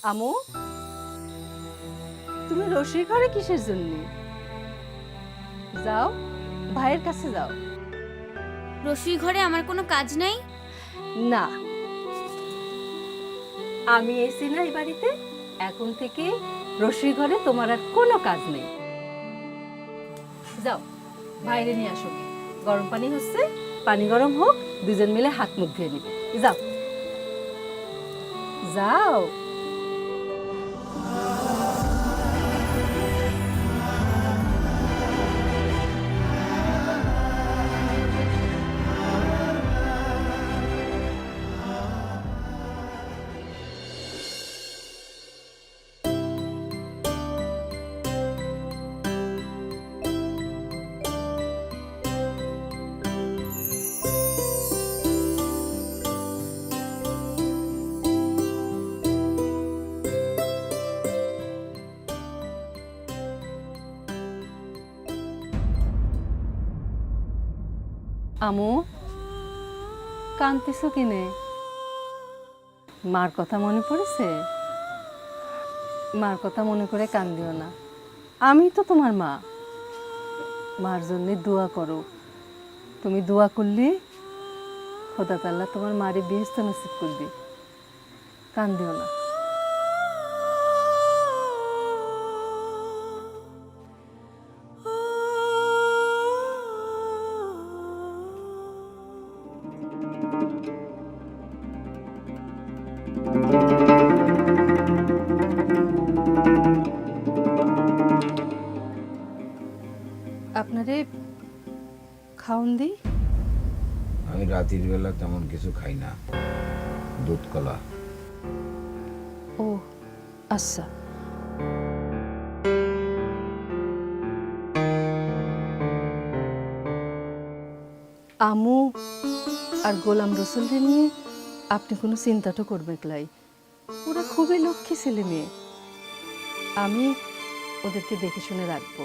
আমু, তুমি রসির ঘরে কিসের জন্য? যাও, ভাইয়ের কাছে যাও। রসুই ঘরে আমার কোনো কাজ নাই? না, আমি এসি না এই বাড়িতে। এখন থেকে রসির ঘরে তোমার আর কোনো কাজ নেই। যাও, বাইরে নিয়ে আসো। গরম পানি হচ্ছে, পানি গরম হোক, দুজন মিলে হাত মুখ ধুয়ে নিবে। যাও যাও। আমু, কাঁদতেছো কিনে? মার কথা মনে পড়েছে? মার কথা মনে করে কান্দিও না। আমি তো তোমার মা। মার জন্য দোয়া করো। তুমি দোয়া করলে খোদা তাআলা তোমার মারে বেহেশত নসিব করবে। কান্দিও না। আপনারে খাওন দিই। আমি রাতের বেলা তেমন কিছু খাই না, দুধ কলা। ও আচ্ছা। আমু আর গোলাম রসুলকে নিয়ে আপনি কোনো চিন্তাটা করবেন লাই। ওরা খুবই লক্ষ্মী ছেলে মেয়ে। আমি ওদেরকে দেখে শুনে রাখবো।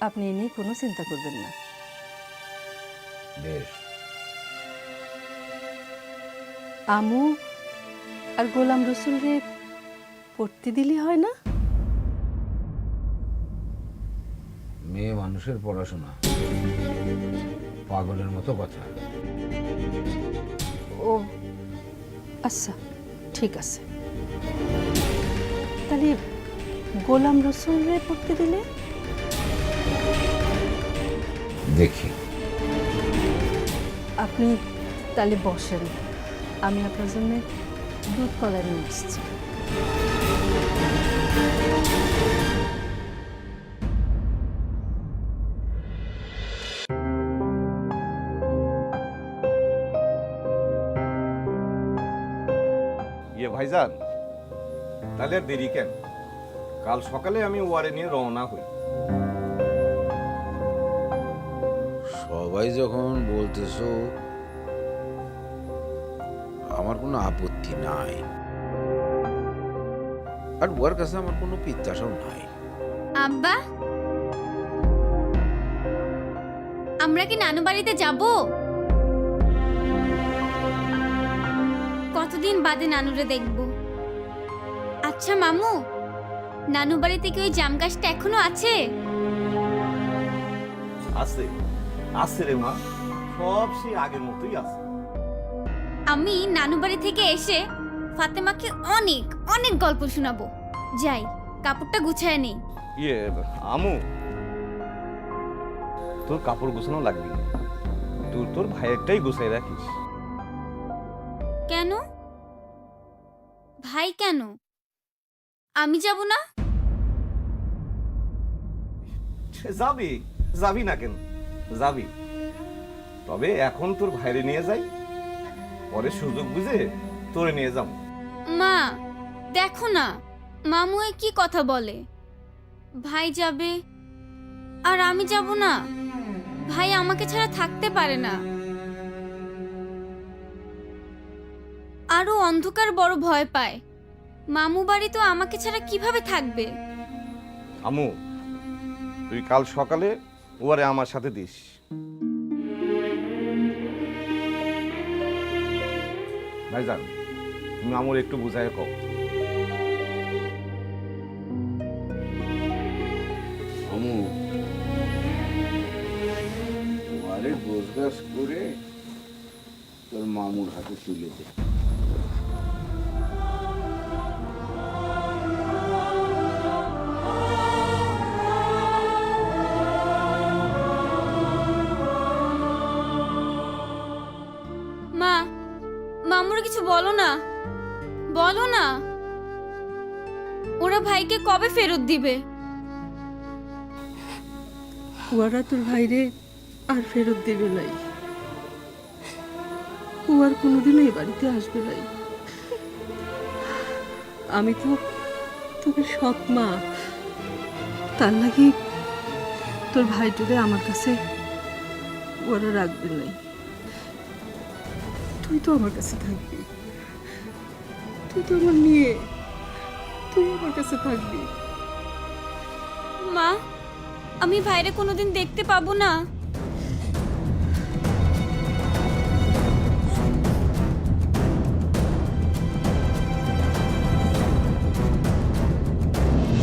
আপনি এ নিয়ে কোনো চিন্তা করবেন না। বেশ। আমু আর গোলাম রসুলকে পড়তে দিলে হয় না? মেয়ে মানুষের পড়াশোনা পাগলের মতো কথা। ও আচ্ছা, ঠিক আছে। তাহলে গোলাম রসুলরে পড়তে দিলে? দেখি। আপনি তাহলে বসেন, আমি আপনার জন্য দুধ কলা নিয়ে আসছি। ভাইজান, তাহলে আর দেরি কেন? কাল সকালে আমি ওয়ারে নিয়ে রওনা হই। সবাই যখন বলতেছো, আমার কোনো আপত্তি নাই, আর ওর কাছে আমার কোনো পিত্তাসাও নাই। আব্বা, আমরা কি নানু বাড়িতে যাব? কতদিন বাদে নানুরে দেখব। আচ্ছা মামু, নানু বাড়িতে কি ওই জাম গাছটা এখনো আছে? আছে, আছে রে মা, সব সেই আগের মতোই আছে। আমি নানু বাড়ি থেকে এসে ফাতেমাকে অনেক অনেক গল্প শোনাবো। যাই, কাপড়টা গুছায় নেই। আমু, তোর কাপড় গোছানো লাগবে না, তুই তোর ভাইয়েরটাই গোছাই রাখিস। কেন ভাই, কেন আমি যাব না? যাবি, যাবি না কেন? যাবি, তবে এখন তোর ভাইরে নিয়ে যাই, পরে সুযোগ বুঝে তোরে নিয়ে যাব। মা দেখো না, মামু এ কি কথা বলে। ভাই যাবে আর আমি যাব না? ভাই আমাকে ছাড়া থাকতে পারে না। আরো অন্ধকার বড় ভয় পায়। মামু বাড়ি তো আমাকে ছাড়া কিভাবে থাকবে? আমু, তুই কাল সকালে ওরে আমার সাথে দিস। ভাইজান, তুমি আমুর একটু বুঝায় কও। মামু ওয়ারে গোছগাছ করে তোর মামুর হাতে তুলে দে। মা, মামুর কিছু বলো না, বলো না। ওরা ভাইকে কবে ফেরত দিবে? ওরা তোর ভাইরে আর ফেরত দেবে নাই, ও আর কোনোদিনও এই বাড়িতে আসবে নাই। আমি তো তোকে সৎ মা, তার লাগি তোর ভাইটারে আমার কাছে ওরা রাখবে নাই। তুই তো আমার কাছে থাকবি, তুই তো আমার মেয়ে, তুই আমার কাছে থাকবি। মা, আমি ভাইরে কোনোদিন দেখতে পাবো না?